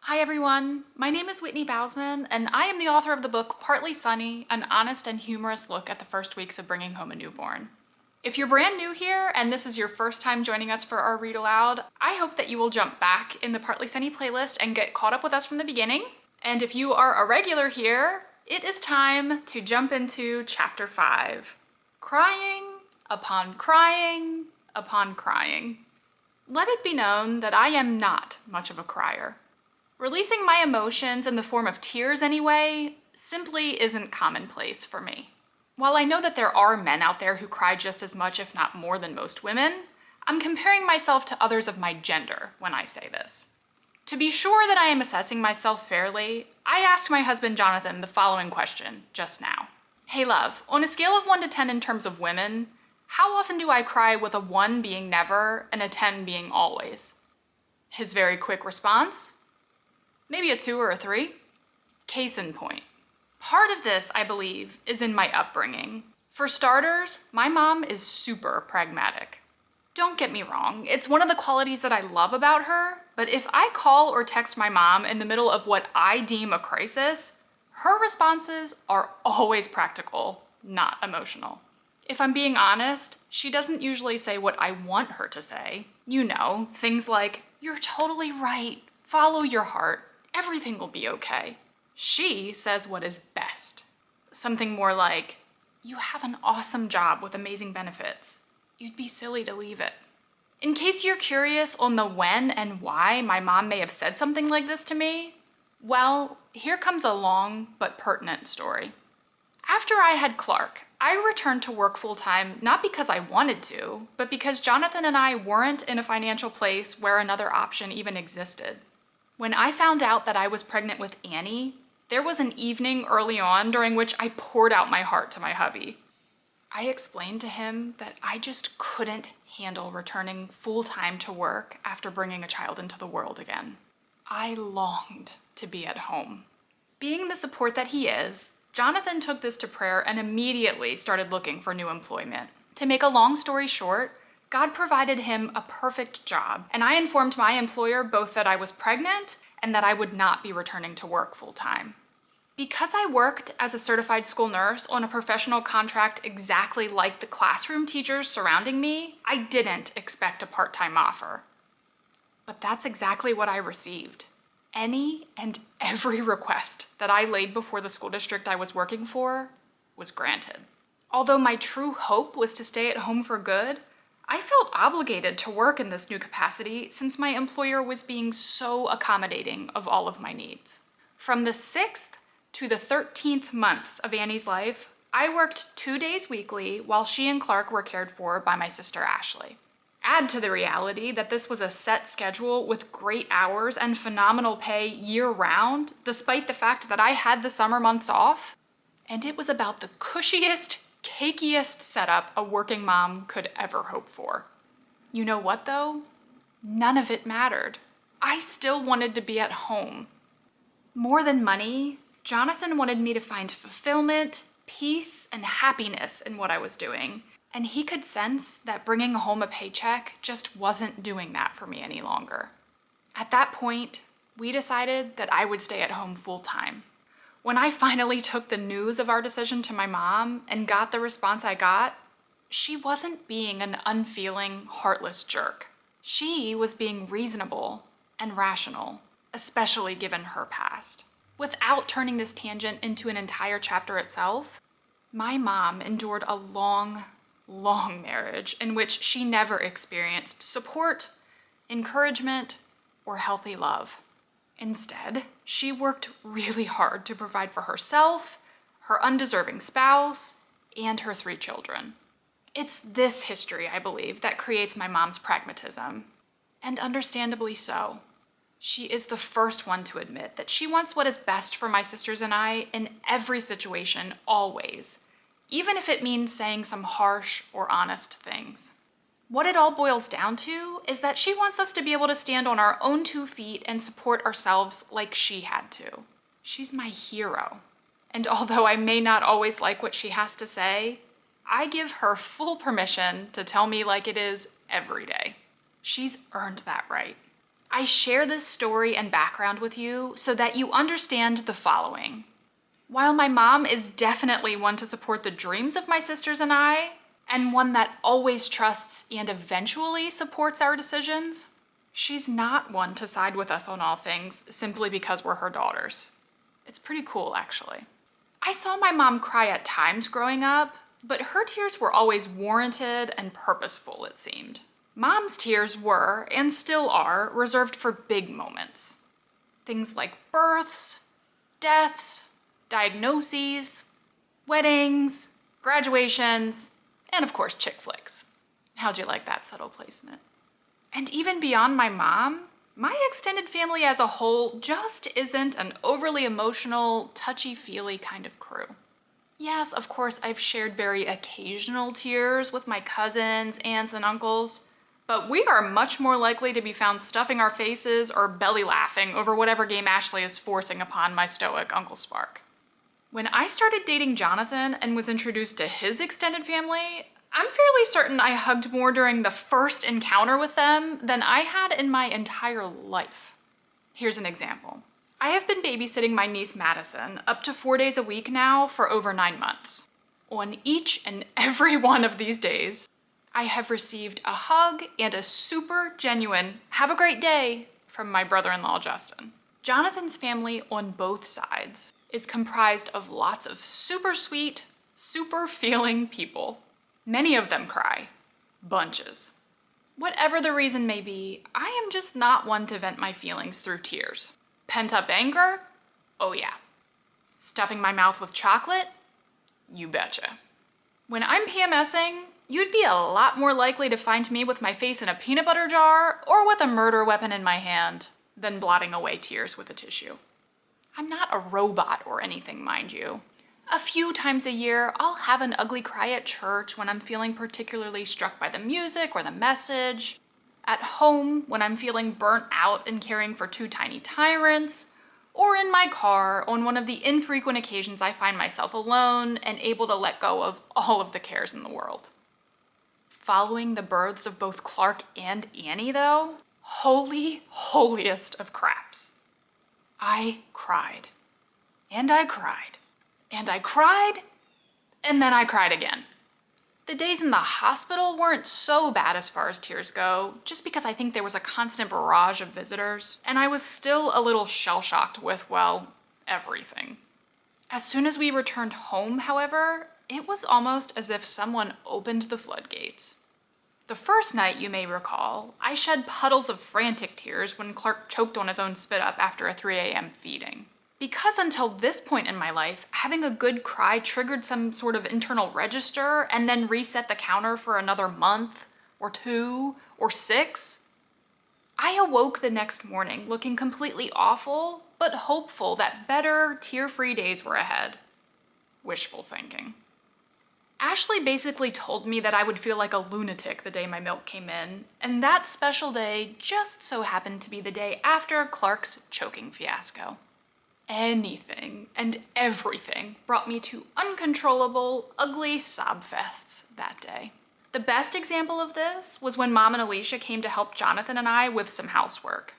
Hi everyone, my name is Whitney Bausman, and I am the author of the book Partly Sunny, An Honest and Humorous Look at the First Weeks of Bringing Home a Newborn. If you're brand new here and this is your first time joining us for our read aloud, I hope that you will jump back in the Partly Sunny playlist and get caught up with us from the beginning. And if you are a regular here, it is time to jump into Chapter 5, Crying upon Crying upon Crying. Let it be known that I am not much of a crier. Releasing my emotions in the form of tears anyway, simply isn't commonplace for me. While I know that there are men out there who cry just as much, if not more than most women, I'm comparing myself to others of my gender when I say this. To be sure that I am assessing myself fairly, I asked my husband Jonathan the following question just now. Hey love, on a scale of 1 to 10 in terms of women, how often do I cry with a 1 being never and a 10 being always? His very quick response? Maybe a 2 or a 3. Case in point. Part of this, I believe, is in my upbringing. For starters, my mom is super pragmatic. Don't get me wrong, it's one of the qualities that I love about her, but if I call or text my mom in the middle of what I deem a crisis, her responses are always practical, not emotional. If I'm being honest, she doesn't usually say what I want her to say. You know, things like, "You're totally right, follow your heart, everything will be okay." She says what is best. Something more like, "You have an awesome job with amazing benefits. You'd be silly to leave it." In case you're curious on the when and why my mom may have said something like this to me, well, here comes a long but pertinent story. After I had Clark, I returned to work full-time not because I wanted to, but because Jonathan and I weren't in a financial place where another option even existed. When I found out that I was pregnant with Annie, there was an evening early on during which I poured out my heart to my hubby. I explained to him that I just couldn't handle returning full-time to work after bringing a child into the world again. I longed to be at home. Being the support that he is, Jonathan took this to prayer and immediately started looking for new employment. To make a long story short, God provided him a perfect job, and I informed my employer both that I was pregnant and that I would not be returning to work full-time. Because I worked as a certified school nurse on a professional contract exactly like the classroom teachers surrounding me, I didn't expect a part-time offer. But that's exactly what I received. Any and every request that I laid before the school district I was working for was granted. Although my true hope was to stay at home for good, I felt obligated to work in this new capacity since my employer was being so accommodating of all of my needs. From the 6th to the 13th months of Annie's life, I worked 2 days weekly while she and Clark were cared for by my sister Ashley. Add to the reality that this was a set schedule with great hours and phenomenal pay year-round, despite the fact that I had the summer months off, and it was about the cushiest, cakiest setup a working mom could ever hope for. You know what though? None of it mattered. I still wanted to be at home. More than money, Jonathan wanted me to find fulfillment, peace, and happiness in what I was doing, and he could sense that bringing home a paycheck just wasn't doing that for me any longer. At that point, we decided that I would stay at home full-time. When I finally took the news of our decision to my mom and got the response I got, she wasn't being an unfeeling, heartless jerk. She was being reasonable and rational, especially given her past. Without turning this tangent into an entire chapter itself, my mom endured a long marriage in which she never experienced support, encouragement, or healthy love. Instead, she worked really hard to provide for herself, her undeserving spouse, and her 3 children. It's this history, I believe, that creates my mom's pragmatism. And understandably so. She is the first one to admit that she wants what is best for my sisters and I in every situation, always, even if it means saying some harsh or honest things. What it all boils down to is that she wants us to be able to stand on our own 2 feet and support ourselves like she had to. She's my hero. And although I may not always like what she has to say, I give her full permission to tell me like it is every day. She's earned that right. I share this story and background with you so that you understand the following. While my mom is definitely one to support the dreams of my sisters and I, and one that always trusts and eventually supports our decisions, she's not one to side with us on all things simply because we're her daughters. It's pretty cool, actually. I saw my mom cry at times growing up, but her tears were always warranted and purposeful, it seemed. Mom's tears were, and still are, reserved for big moments. Things like births, deaths, diagnoses, weddings, graduations, and of course chick flicks. How'd you like that subtle placement? And even beyond my mom, my extended family as a whole just isn't an overly emotional, touchy-feely kind of crew. Yes, of course, I've shared very occasional tears with my cousins, aunts, and uncles, but we are much more likely to be found stuffing our faces or belly laughing over whatever game Ashley is forcing upon my stoic Uncle Spark. When I started dating Jonathan and was introduced to his extended family, I'm fairly certain I hugged more during the first encounter with them than I had in my entire life. Here's an example. I have been babysitting my niece Madison up to 4 days a week now for over 9 months. On each and every one of these days, I have received a hug and a super genuine "have a great day" from my brother-in-law Justin. Jonathan's family on both sides is comprised of lots of super sweet, super feeling people. Many of them cry. Bunches. Whatever the reason may be, I am just not one to vent my feelings through tears. Pent-up anger? Oh yeah. Stuffing my mouth with chocolate? You betcha. When I'm PMSing, you'd be a lot more likely to find me with my face in a peanut butter jar or with a murder weapon in my hand than blotting away tears with a tissue. I'm not a robot or anything, mind you. A few times a year, I'll have an ugly cry at church when I'm feeling particularly struck by the music or the message. At home, when I'm feeling burnt out and caring for two tiny tyrants. Or in my car, on one of the infrequent occasions I find myself alone and able to let go of all of the cares in the world. Following the births of both Clark and Annie, though, holy, holiest of craps. I cried. And I cried. And I cried. And then I cried again. The days in the hospital weren't so bad as far as tears go, just because I think there was a constant barrage of visitors, and I was still a little shell-shocked with, well, everything. As soon as we returned home, however, it was almost as if someone opened the floodgates. The first night, you may recall, I shed puddles of frantic tears when Clark choked on his own spit-up after a 3 a.m. feeding. Because until this point in my life, having a good cry triggered some sort of internal register and then reset the counter for another month, or 2, or 6, I awoke the next morning looking completely awful, but hopeful that better, tear-free days were ahead. Wishful thinking. Ashley basically told me that I would feel like a lunatic the day my milk came in, and that special day just so happened to be the day after Clark's choking fiasco. Anything and everything brought me to uncontrollable, ugly sob fests that day. The best example of this was when Mom and Alicia came to help Jonathan and I with some housework.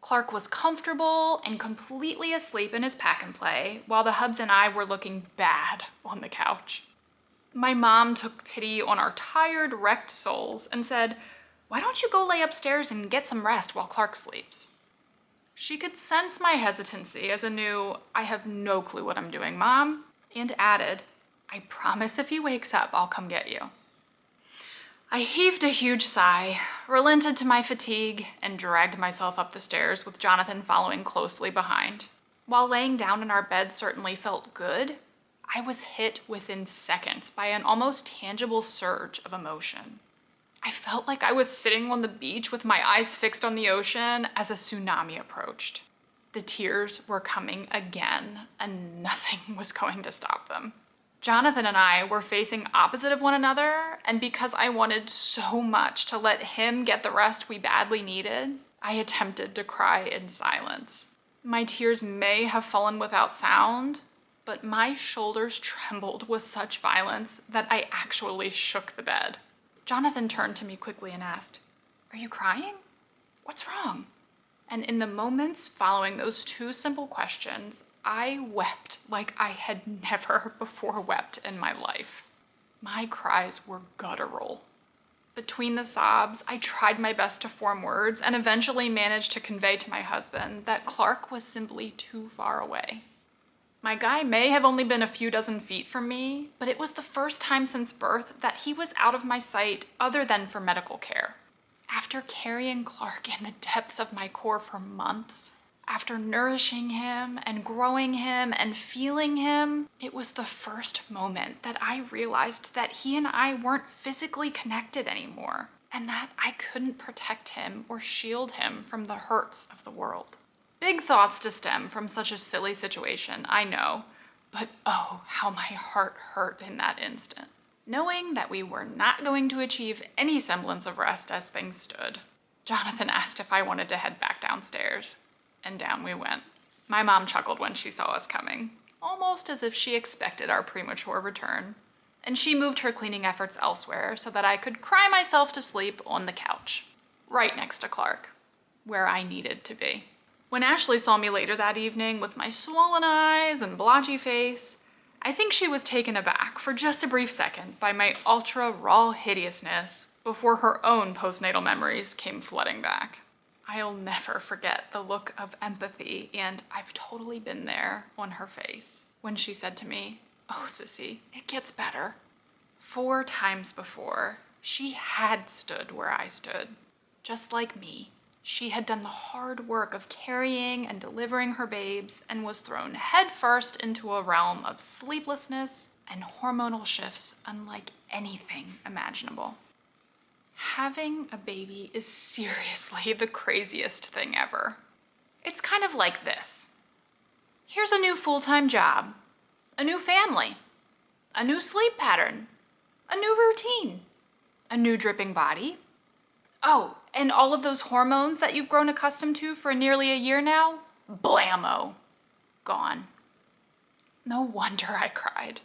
Clark was comfortable and completely asleep in his pack and play, while the hubs and I were looking bad on the couch. My mom took pity on our tired, wrecked souls and said, "Why don't you go lay upstairs and get some rest while Clark sleeps?" She could sense my hesitancy as a new, "I have no clue what I'm doing, Mom," and added, "I promise if he wakes up, I'll come get you." I heaved a huge sigh, relented to my fatigue, and dragged myself up the stairs with Jonathan following closely behind. While laying down in our bed certainly felt good, I was hit within seconds by an almost tangible surge of emotion. I felt like I was sitting on the beach with my eyes fixed on the ocean as a tsunami approached. The tears were coming again, and nothing was going to stop them. Jonathan and I were facing opposite of one another, and because I wanted so much to let him get the rest we badly needed, I attempted to cry in silence. My tears may have fallen without sound, but my shoulders trembled with such violence that I actually shook the bed. Jonathan turned to me quickly and asked, "Are you crying? What's wrong?" And in the moments following those two simple questions, I wept like I had never before wept in my life. My cries were guttural. Between the sobs, I tried my best to form words and eventually managed to convey to my husband that Clark was simply too far away. My guy may have only been a few dozen feet from me, but it was the first time since birth that he was out of my sight other than for medical care. After carrying Clark in the depths of my core for months, after nourishing him and growing him and feeling him, it was the first moment that I realized that he and I weren't physically connected anymore, and that I couldn't protect him or shield him from the hurts of the world. Big thoughts to stem from such a silly situation, I know, but oh, how my heart hurt in that instant. Knowing that we were not going to achieve any semblance of rest as things stood, Jonathan asked if I wanted to head back downstairs, and down we went. My mom chuckled when she saw us coming, almost as if she expected our premature return, and she moved her cleaning efforts elsewhere so that I could cry myself to sleep on the couch, right next to Clark, where I needed to be. When Ashley saw me later that evening with my swollen eyes and blotchy face, I think she was taken aback for just a brief second by my ultra-raw hideousness before her own postnatal memories came flooding back. I'll never forget the look of empathy and "I've totally been there" on her face when she said to me, "Oh, sissy, it gets better." 4 times before, she had stood where I stood. Just like me, she had done the hard work of carrying and delivering her babes and was thrown headfirst into a realm of sleeplessness and hormonal shifts unlike anything imaginable. Having a baby is seriously the craziest thing ever. It's kind of like this. Here's a new full-time job, a new family, a new sleep pattern, a new routine, a new dripping body. Oh, and all of those hormones that you've grown accustomed to for nearly a year now, blammo, gone. No wonder I cried.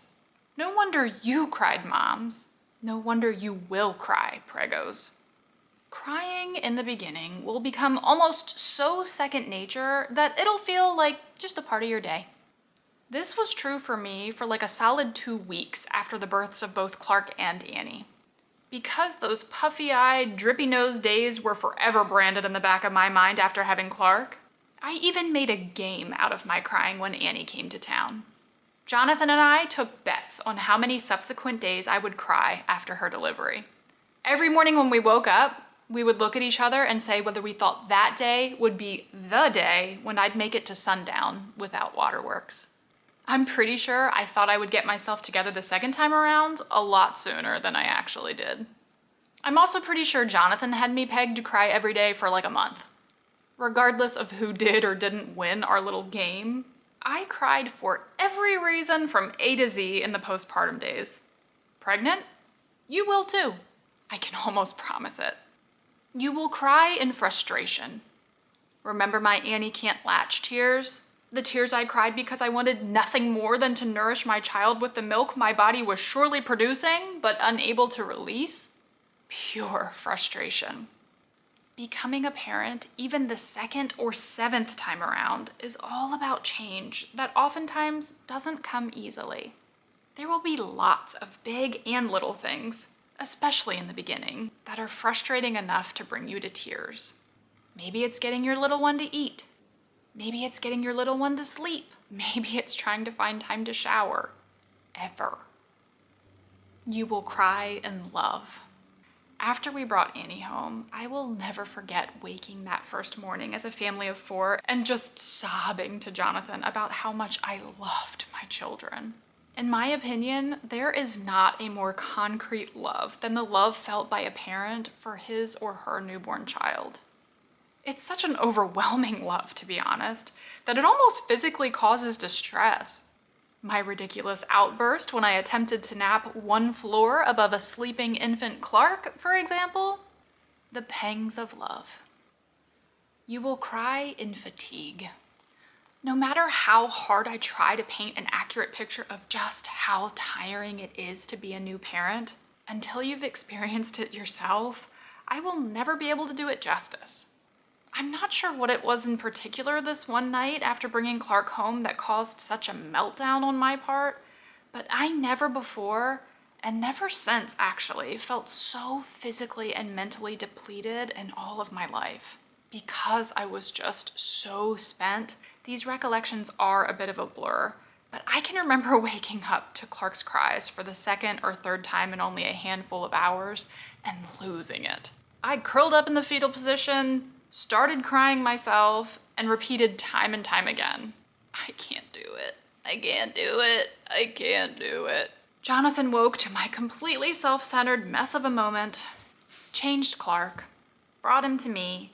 No wonder you cried, moms. No wonder you will cry, pregos. Crying in the beginning will become almost so second nature that it'll feel like just a part of your day. This was true for me for like a solid 2 weeks after the births of both Clark and Annie. Because those puffy-eyed, drippy-nosed days were forever branded in the back of my mind after having Clark, I even made a game out of my crying when Annie came to town. Jonathan and I took bets on how many subsequent days I would cry after her delivery. Every morning when we woke up, we would look at each other and say whether we thought that day would be the day when I'd make it to sundown without waterworks. I'm pretty sure I thought I would get myself together the second time around a lot sooner than I actually did. I'm also pretty sure Jonathan had me pegged to cry every day for like a month. Regardless of who did or didn't win our little game, I cried for every reason from A to Z in the postpartum days. Pregnant? You will too. I can almost promise it. You will cry in frustration. Remember my Annie can't latch tears? The tears I cried because I wanted nothing more than to nourish my child with the milk my body was surely producing but unable to release? Pure frustration. Becoming a parent, even the 2nd or 7th time around, is all about change that oftentimes doesn't come easily. There will be lots of big and little things, especially in the beginning, that are frustrating enough to bring you to tears. Maybe it's getting your little one to eat. Maybe it's getting your little one to sleep. Maybe it's trying to find time to shower. Ever. You will cry in love. After we brought Annie home, I will never forget waking that first morning as a family of 4 and just sobbing to Jonathan about how much I loved my children. In my opinion, there is not a more concrete love than the love felt by a parent for his or her newborn child. It's such an overwhelming love, to be honest, that it almost physically causes distress. My ridiculous outburst when I attempted to nap 1 floor above a sleeping infant Clark, for example. The pangs of love. You will cry in fatigue. No matter how hard I try to paint an accurate picture of just how tiring it is to be a new parent, until you've experienced it yourself, I will never be able to do it justice. I'm not sure what it was in particular this one night after bringing Clark home that caused such a meltdown on my part, but I never before, and never since actually, felt so physically and mentally depleted in all of my life. Because I was just so spent, these recollections are a bit of a blur, but I can remember waking up to Clark's cries for the second or third time in only a handful of hours and losing it. I curled up in the fetal position, started crying myself, and repeated time and time again, I can't do it. I can't do it. I can't do it. Jonathan woke to my completely self-centered mess of a moment, changed Clark, brought him to me,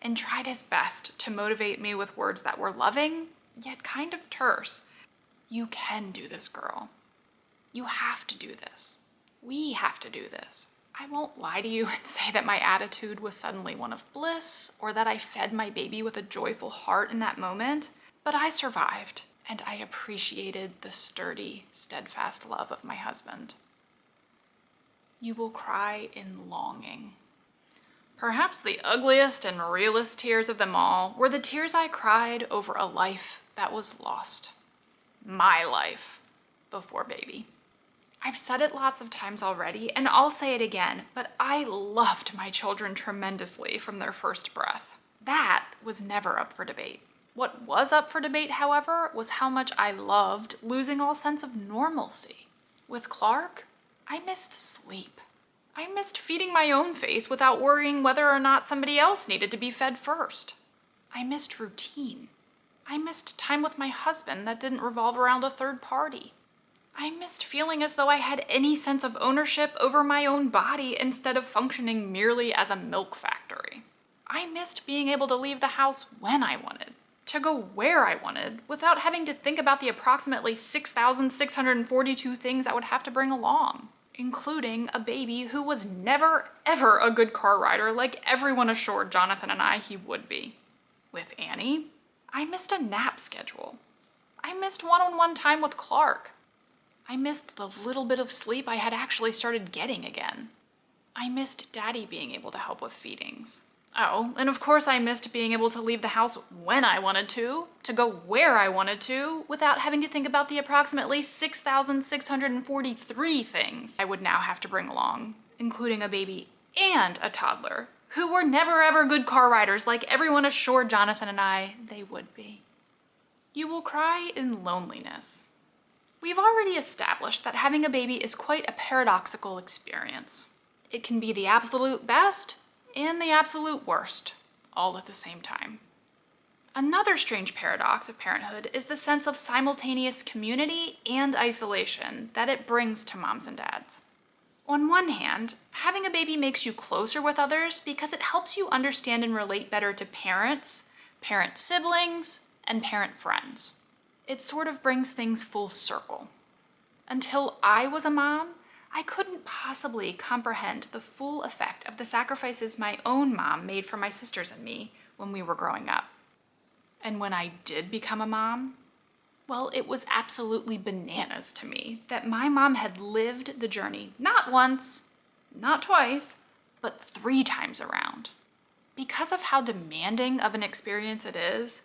and tried his best to motivate me with words that were loving, yet kind of terse. You can do this, girl. You have to do this. We have to do this. I won't lie to you and say that my attitude was suddenly one of bliss, or that I fed my baby with a joyful heart in that moment, but I survived, and I appreciated the sturdy, steadfast love of my husband. You will cry in longing. Perhaps the ugliest and realest tears of them all were the tears I cried over a life that was lost. My life before baby. I've said it lots of times already, and I'll say it again, but I loved my children tremendously from their first breath. That was never up for debate. What was up for debate, however, was how much I loved losing all sense of normalcy. With Clark, I missed sleep. I missed feeding my own face without worrying whether or not somebody else needed to be fed first. I missed routine. I missed time with my husband that didn't revolve around a third party. I missed feeling as though I had any sense of ownership over my own body instead of functioning merely as a milk factory. I missed being able to leave the house when I wanted, to go where I wanted, without having to think about the approximately 6,642 things I would have to bring along, including a baby who was never, ever a good car rider like everyone assured Jonathan and I he would be. With Annie, I missed a nap schedule. I missed one-on-one time with Clark. I missed the little bit of sleep I had actually started getting again. I missed Daddy being able to help with feedings. Oh, and of course I missed being able to leave the house when I wanted to go where I wanted to, without having to think about the approximately 6,643 things I would now have to bring along, including a baby and a toddler, who were never ever good car riders like everyone assured Jonathan and I they would be. You will cry in loneliness. We've already established that having a baby is quite a paradoxical experience. It can be the absolute best and the absolute worst, all at the same time. Another strange paradox of parenthood is the sense of simultaneous community and isolation that it brings to moms and dads. On one hand, having a baby makes you closer with others because it helps you understand and relate better to parents, parent siblings, and parent friends. It sort of brings things full circle. Until I was a mom, I couldn't possibly comprehend the full effect of the sacrifices my own mom made for my sisters and me when we were growing up. And when I did become a mom, well, it was absolutely bananas to me that my mom had lived the journey not once, not twice, but 3 times around. Because of how demanding of an experience it is,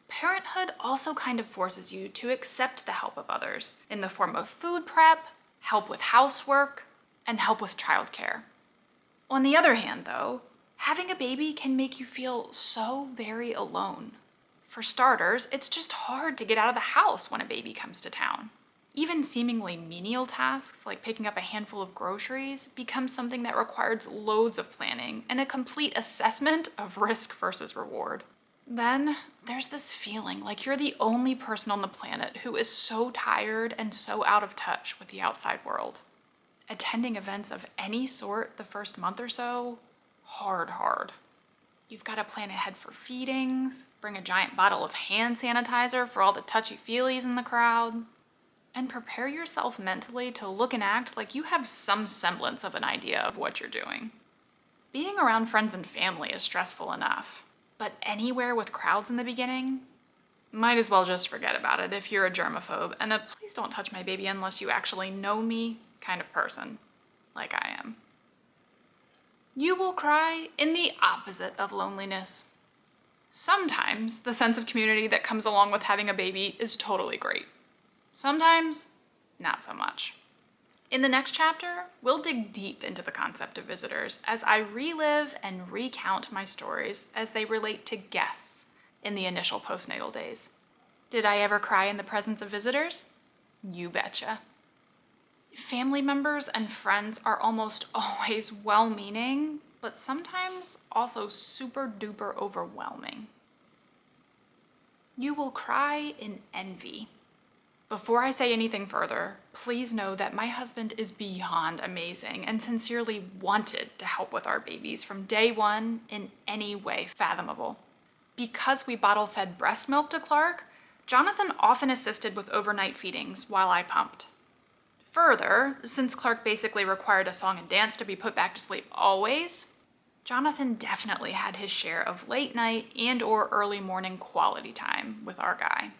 parenthood also kind of forces you to accept the help of others in the form of food prep, help with housework, and help with childcare. On the other hand, though, having a baby can make you feel so very alone. For starters, it's just hard to get out of the house when a baby comes to town. Even seemingly menial tasks like picking up a handful of groceries become something that requires loads of planning and a complete assessment of risk versus reward. Then there's this feeling like you're the only person on the planet who is so tired and so out of touch with the outside world. Attending events of any sort the first month or so, hard. You've got to plan ahead for feedings, bring a giant bottle of hand sanitizer for all the touchy-feelies in the crowd, and prepare yourself mentally to look and act like you have some semblance of an idea of what you're doing. Being around friends and family is stressful enough. But anywhere with crowds in the beginning, might as well just forget about it if you're a germaphobe and a please don't touch my baby unless you actually know me kind of person, like I am. You will cry in the opposite of loneliness. Sometimes the sense of community that comes along with having a baby is totally great. Sometimes, not so much. In the next chapter, we'll dig deep into the concept of visitors as I relive and recount my stories as they relate to guests in the initial postnatal days. Did I ever cry in the presence of visitors? You betcha. Family members and friends are almost always well-meaning, but sometimes also super duper overwhelming. You will cry in envy. Before I say anything further, please know that my husband is beyond amazing and sincerely wanted to help with our babies from day one in any way fathomable. Because we bottle-fed breast milk to Clark, Jonathan often assisted with overnight feedings while I pumped. Further, since Clark basically required a song and dance to be put back to sleep always, Jonathan definitely had his share of late night and/or early morning quality time with our guy.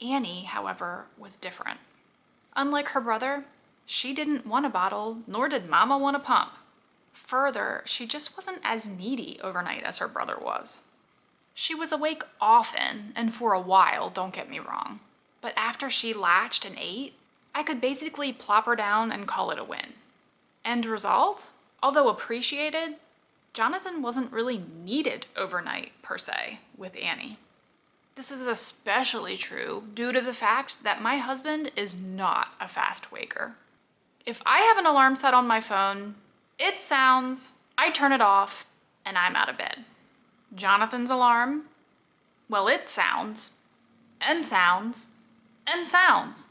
Annie, however, was different. Unlike her brother, she didn't want a bottle, nor did Mama want a pump. Further, she just wasn't as needy overnight as her brother was. She was awake often, and for a while, don't get me wrong. But after she latched and ate, I could basically plop her down and call it a win. End result? Although appreciated, Jonathan wasn't really needed overnight, per se, with Annie. This is especially true due to the fact that my husband is not a fast waker. If I have an alarm set on my phone, it sounds, I turn it off, and I'm out of bed. Jonathan's alarm, well, it sounds, and sounds, and sounds.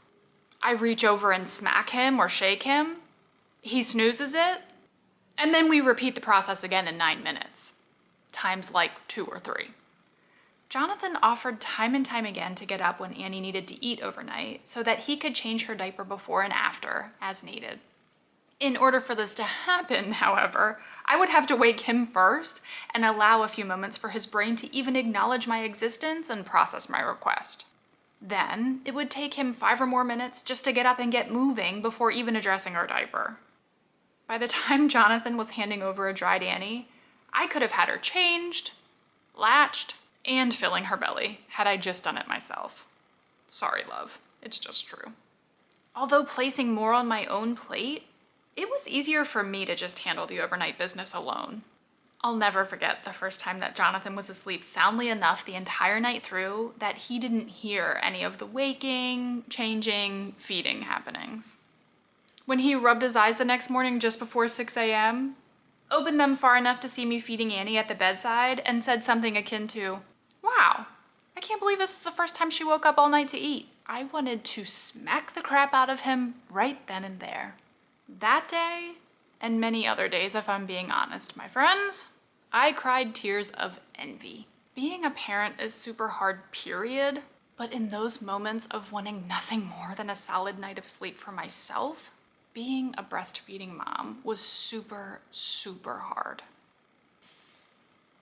I reach over and smack him or shake him, he snoozes it, and then we repeat the process again in 9 minutes, times like 2 or 3. Jonathan offered time and time again to get up when Annie needed to eat overnight so that he could change her diaper before and after, as needed. In order for this to happen, however, I would have to wake him first and allow a few moments for his brain to even acknowledge my existence and process my request. Then, it would take him 5 or more minutes just to get up and get moving before even addressing her diaper. By the time Jonathan was handing over a dried Annie, I could have had her changed, latched, and filling her belly had I just done it myself. Sorry, love. It's just true. Although placing more on my own plate, it was easier for me to just handle the overnight business alone. I'll never forget the first time that Jonathan was asleep soundly enough the entire night through that he didn't hear any of the waking, changing, feeding happenings. When he rubbed his eyes the next morning just before 6 a.m., opened them far enough to see me feeding Annie at the bedside, and said something akin to, "Wow, I can't believe this is the first time she woke up all night to eat," I wanted to smack the crap out of him right then and there. That day, and many other days if I'm being honest, my friends, I cried tears of envy. Being a parent is super hard, period, but in those moments of wanting nothing more than a solid night of sleep for myself, being a breastfeeding mom was super, super hard.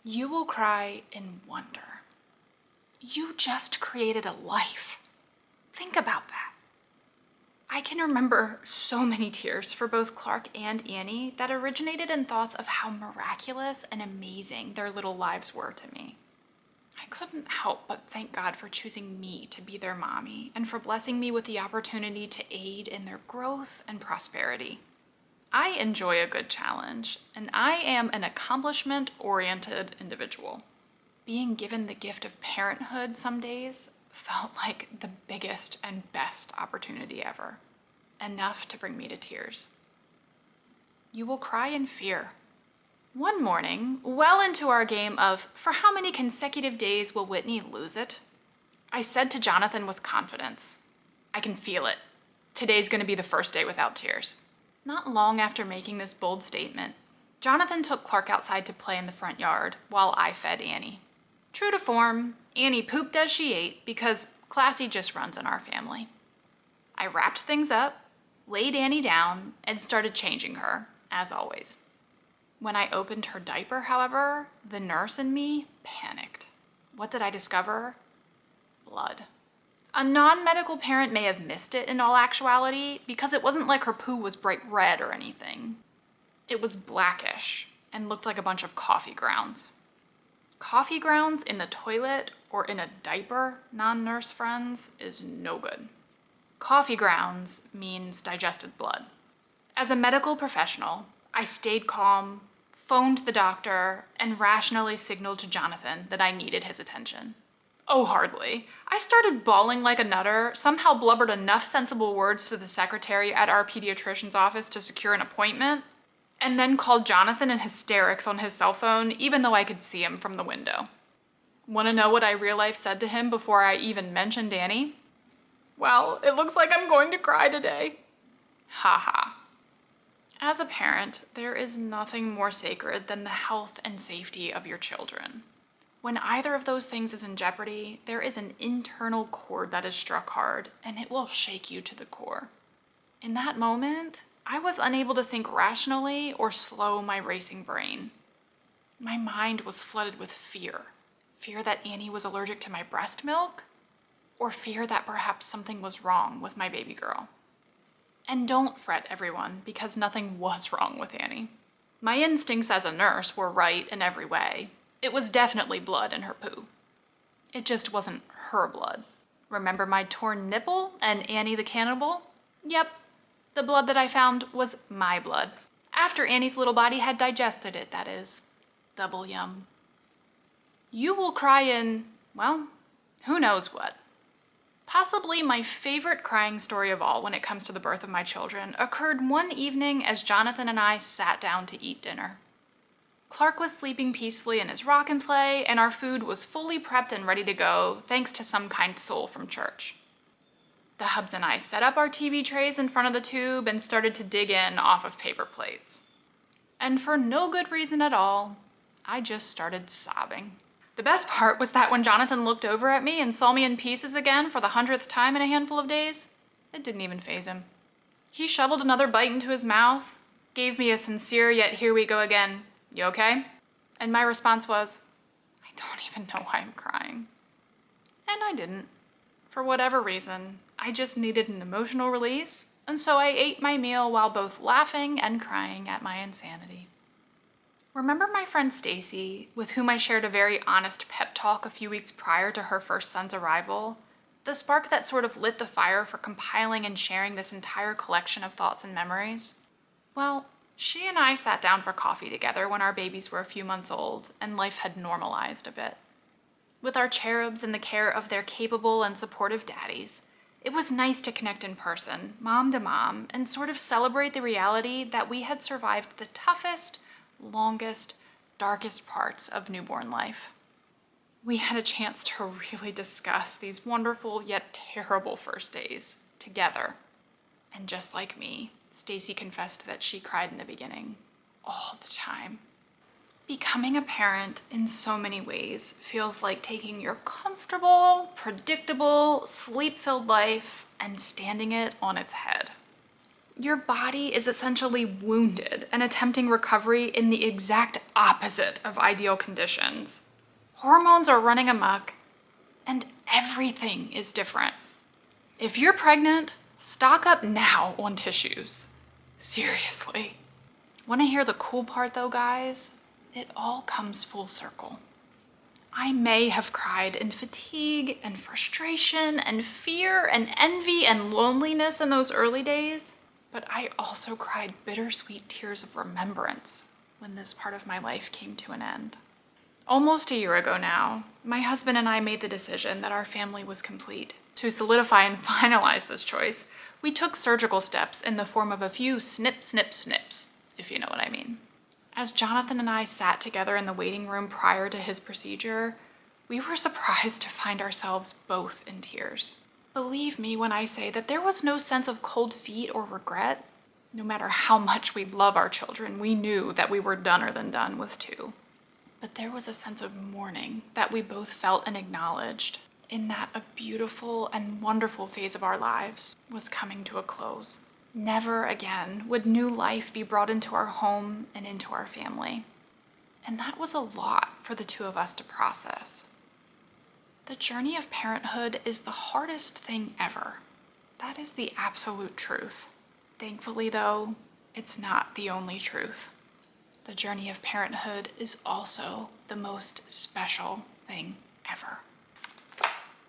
You will cry in wonder. You just created a life. Think about that. I can remember so many tears for both Clark and Annie that originated in thoughts of how miraculous and amazing their little lives were to me. I couldn't help but thank God for choosing me to be their mommy and for blessing me with the opportunity to aid in their growth and prosperity. I enjoy a good challenge, and I am an accomplishment-oriented individual. Being given the gift of parenthood some days felt like the biggest and best opportunity ever. Enough to bring me to tears. You will cry in fear. One morning, well into our game of, for how many consecutive days will Whitney lose it? I said to Jonathan with confidence, "I can feel it. Today's gonna be the first day without tears." Not long after making this bold statement, Jonathan took Clark outside to play in the front yard while I fed Annie. True to form, Annie pooped as she ate because classy just runs in our family. I wrapped things up, laid Annie down, and started changing her, as always. When I opened her diaper, however, the nurse in me panicked. What did I discover? Blood. A non-medical parent may have missed it in all actuality because it wasn't like her poo was bright red or anything. It was blackish and looked like a bunch of coffee grounds. Coffee grounds in the toilet or in a diaper, non-nurse friends, is no good. Coffee grounds means digested blood. As a medical professional, I stayed calm, phoned the doctor, and rationally signaled to Jonathan that I needed his attention. Oh, hardly. I started bawling like a nutter, somehow blubbered enough sensible words to the secretary at our pediatrician's office to secure an appointment, and then called Jonathan in hysterics on his cell phone, even though I could see him from the window. Want to know what I real life said to him before I even mentioned Annie? Well, it looks like I'm going to cry today. Ha ha. As a parent, there is nothing more sacred than the health and safety of your children. When either of those things is in jeopardy, there is an internal chord that is struck hard, and it will shake you to the core. In that moment, I was unable to think rationally or slow my racing brain. My mind was flooded with fear. Fear that Annie was allergic to my breast milk, or fear that perhaps something was wrong with my baby girl. And don't fret, everyone, because nothing was wrong with Annie. My instincts as a nurse were right in every way. It was definitely blood in her poo. It just wasn't her blood. Remember my torn nipple and Annie the cannibal? Yep, the blood that I found was my blood. After Annie's little body had digested it, that is. Double yum. You will cry in, well, who knows what. Possibly my favorite crying story of all when it comes to the birth of my children occurred one evening as Jonathan and I sat down to eat dinner. Clark was sleeping peacefully in his rock and play, and our food was fully prepped and ready to go, thanks to some kind soul from church. The hubs and I set up our TV trays in front of the tube and started to dig in off of paper plates. And for no good reason at all, I just started sobbing. The best part was that when Jonathan looked over at me and saw me in pieces again for the 100th time in a handful of days, it didn't even faze him. He shoveled another bite into his mouth, gave me a sincere yet here we go again, "You okay?" And my response was, "I don't even know why I'm crying." And I didn't. For whatever reason, I just needed an emotional release, and so I ate my meal while both laughing and crying at my insanity. Remember my friend Stacy, with whom I shared a very honest pep talk a few weeks prior to her first son's arrival? The spark that sort of lit the fire for compiling and sharing this entire collection of thoughts and memories? Well, she and I sat down for coffee together when our babies were a few months old and life had normalized a bit. With our cherubs in the care of their capable and supportive daddies, it was nice to connect in person, mom to mom, and sort of celebrate the reality that we had survived the toughest, longest, darkest parts of newborn life. We had a chance to really discuss these wonderful yet terrible first days together. And just like me, Stacy confessed that she cried in the beginning, all the time. Becoming a parent in so many ways feels like taking your comfortable, predictable, sleep-filled life and standing it on its head. Your body is essentially wounded and attempting recovery in the exact opposite of ideal conditions. Hormones are running amok, and everything is different. If you're pregnant, stock up now on tissues. Seriously. Want to hear the cool part though, guys? It all comes full circle. I may have cried in fatigue and frustration and fear and envy and loneliness in those early days, but I also cried bittersweet tears of remembrance when this part of my life came to an end. Almost a year ago now, my husband and I made the decision that our family was complete. To solidify and finalize this choice, we took surgical steps in the form of a few snip, snip, snips, if you know what I mean. As Jonathan and I sat together in the waiting room prior to his procedure, we were surprised to find ourselves both in tears. Believe me when I say that there was no sense of cold feet or regret. No matter how much we love our children, we knew that we were doner than done with two. But there was a sense of mourning that we both felt and acknowledged in that a beautiful and wonderful phase of our lives was coming to a close. Never again would new life be brought into our home and into our family. And that was a lot for the two of us to process. The journey of parenthood is the hardest thing ever. That is the absolute truth. Thankfully, though, it's not the only truth. the journey of parenthood is also the most special thing ever.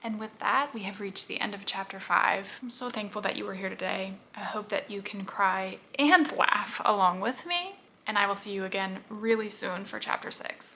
And with that, we have reached the end of chapter 5. I'm so thankful that you were here today. I hope that you can cry and laugh along with me, and I will see you again really soon for chapter 6.